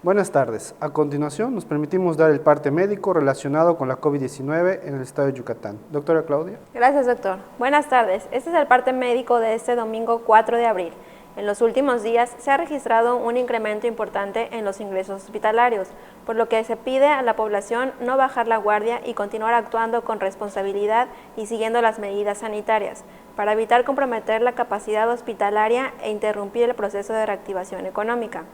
Buenas tardes. A continuación, nos permitimos dar el parte médico relacionado con la COVID-19 en el estado de Yucatán. Doctora Claudia. Gracias, doctor. Buenas tardes. Este es el parte médico de este domingo 4 de abril. En los últimos días se ha registrado un incremento importante en los ingresos hospitalarios, por lo que se pide a la población no bajar la guardia y continuar actuando con responsabilidad y siguiendo las medidas sanitarias, para evitar comprometer la capacidad hospitalaria e interrumpir el proceso de reactivación económica.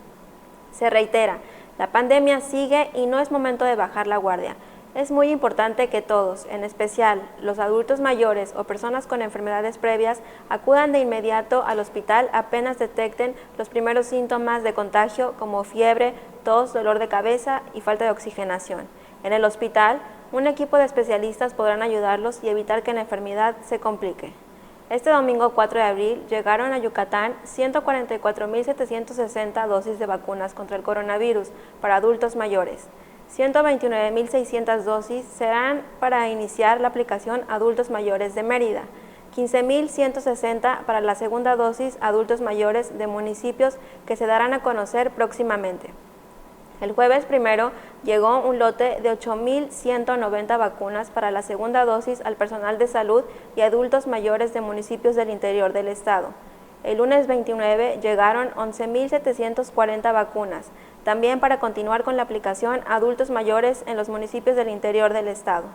Se reitera, la pandemia sigue y no es momento de bajar la guardia. Es muy importante que todos, en especial los adultos mayores o personas con enfermedades previas, acudan de inmediato al hospital apenas detecten los primeros síntomas de contagio como fiebre, tos, dolor de cabeza y falta de oxigenación. En el hospital, un equipo de especialistas podrán ayudarlos y evitar que la enfermedad se complique. Este domingo 4 de abril llegaron a Yucatán 144.760 dosis de vacunas contra el coronavirus para adultos mayores. 129.600 dosis serán para iniciar la aplicación a adultos mayores de Mérida, 15.160 para la segunda dosis a adultos mayores de municipios que se darán a conocer próximamente. El jueves primero llegó un lote de 8.190 vacunas para la segunda dosis al personal de salud y adultos mayores de municipios del interior del estado. El lunes 29 llegaron 11.740 vacunas, también para continuar con la aplicación a adultos mayores en los municipios del interior del estado.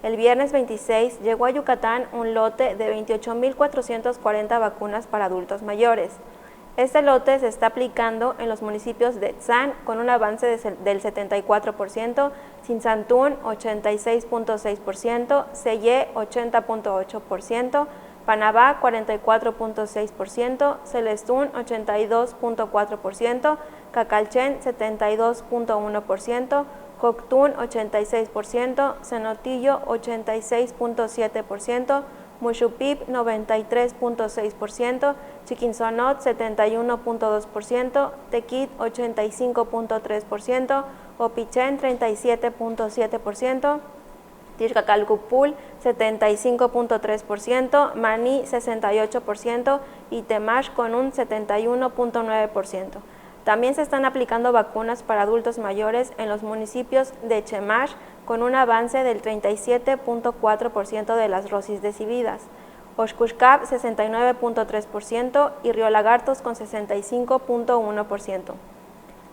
El viernes 26 llegó a Yucatán un lote de 28.440 vacunas para adultos mayores. Este lote se está aplicando en los municipios de Tzán con un avance del 74%, Cinzantún 86.6%, Sellé 80.8%, Panabá 44.6%, Celestún 82.4%, Cacalchen 72.1%, Coctún 86%, Cenotillo 86.7%, Muxupip 93.6%, Chiquinzonot 71.2%, Tequit 85.3%, Opichén 37.7%, Tixcacalcupul 75.3%, Maní 68% y Temax con un 71.9%. También se están aplicando vacunas para adultos mayores en los municipios de Chemash con un avance del 37.4% de las dosis recibidas, Oxcuxcap 69.3% y Río Lagartos con 65.1%.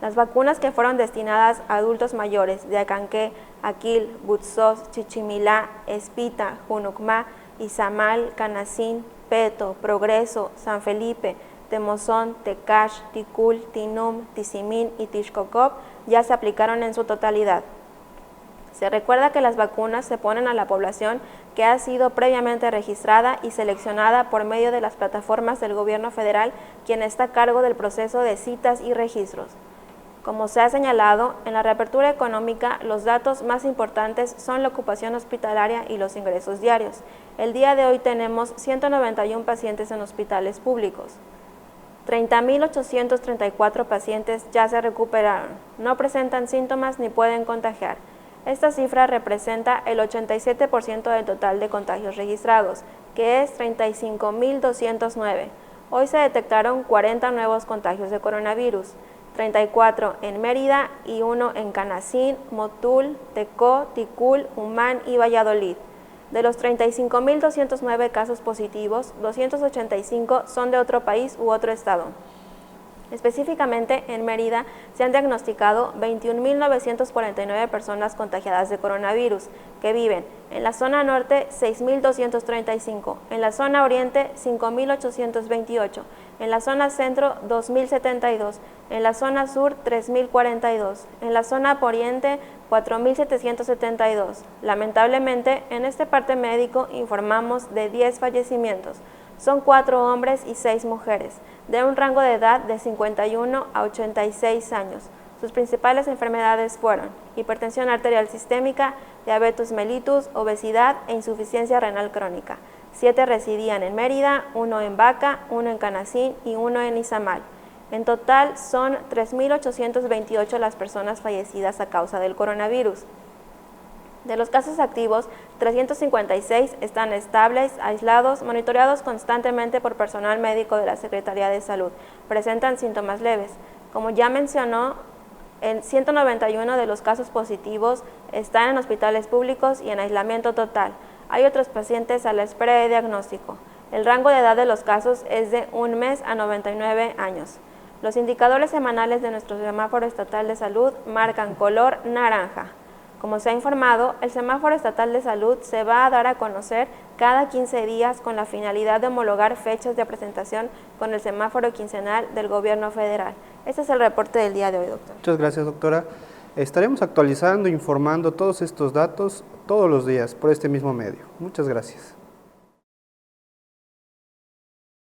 Las vacunas que fueron destinadas a adultos mayores de Acanqué, Aquil, Butzos, Chichimilá, Espita, Junucmá, Izamal, Canacín, Peto, Progreso, San Felipe, Temozón, Tecash, Ticul, Tinum, Tizimín y Tixcocop ya se aplicaron en su totalidad. Se recuerda que las vacunas se ponen a la población que ha sido previamente registrada y seleccionada por medio de las plataformas del gobierno federal, quien está a cargo del proceso de citas y registros. Como se ha señalado, en la reapertura económica los datos más importantes son la ocupación hospitalaria y los ingresos diarios. El día de hoy tenemos 191 pacientes en hospitales públicos. 30.834 pacientes ya se recuperaron, no presentan síntomas ni pueden contagiar. Esta cifra representa el 87% del total de contagios registrados, que es 35.209. Hoy se detectaron 40 nuevos contagios de coronavirus, 34 en Mérida y 1 en Canacín, Motul, Tecó, Ticul, Humán y Valladolid. De los 35.209 casos positivos, 285 son de otro país u otro estado. Específicamente, en Mérida se han diagnosticado 21.949 personas contagiadas de coronavirus, que viven en la zona norte 6.235, en la zona oriente 5.828, en la zona centro 2.072, en la zona sur 3.042, en la zona poniente 4.772. Lamentablemente, en este parte médico informamos de 10 fallecimientos. Son 4 hombres y 6 mujeres, de un rango de edad de 51 a 86 años. Sus principales enfermedades fueron hipertensión arterial sistémica, diabetes mellitus, obesidad e insuficiencia renal crónica. 7 residían en Mérida, 1 en Baca, 1 en Canacín y 1 en Izamal. En total son 3.828 las personas fallecidas a causa del coronavirus. De los casos activos, 356 están estables, aislados, monitoreados constantemente por personal médico de la Secretaría de Salud. Presentan síntomas leves. Como ya mencionó, En 191 de los casos positivos están en hospitales públicos y en aislamiento total. Hay otros pacientes a la espera de diagnóstico. El rango de edad de los casos es de 1 mes a 99 años. Los indicadores semanales de nuestro semáforo estatal de salud marcan color naranja. Como se ha informado, el semáforo estatal de salud se va a dar a conocer cada 15 días con la finalidad de homologar fechas de presentación con el semáforo quincenal del Gobierno federal. Este es el reporte del día de hoy, doctor. Muchas gracias, doctora. Estaremos actualizando, informando todos estos datos todos los días por este mismo medio. Muchas gracias.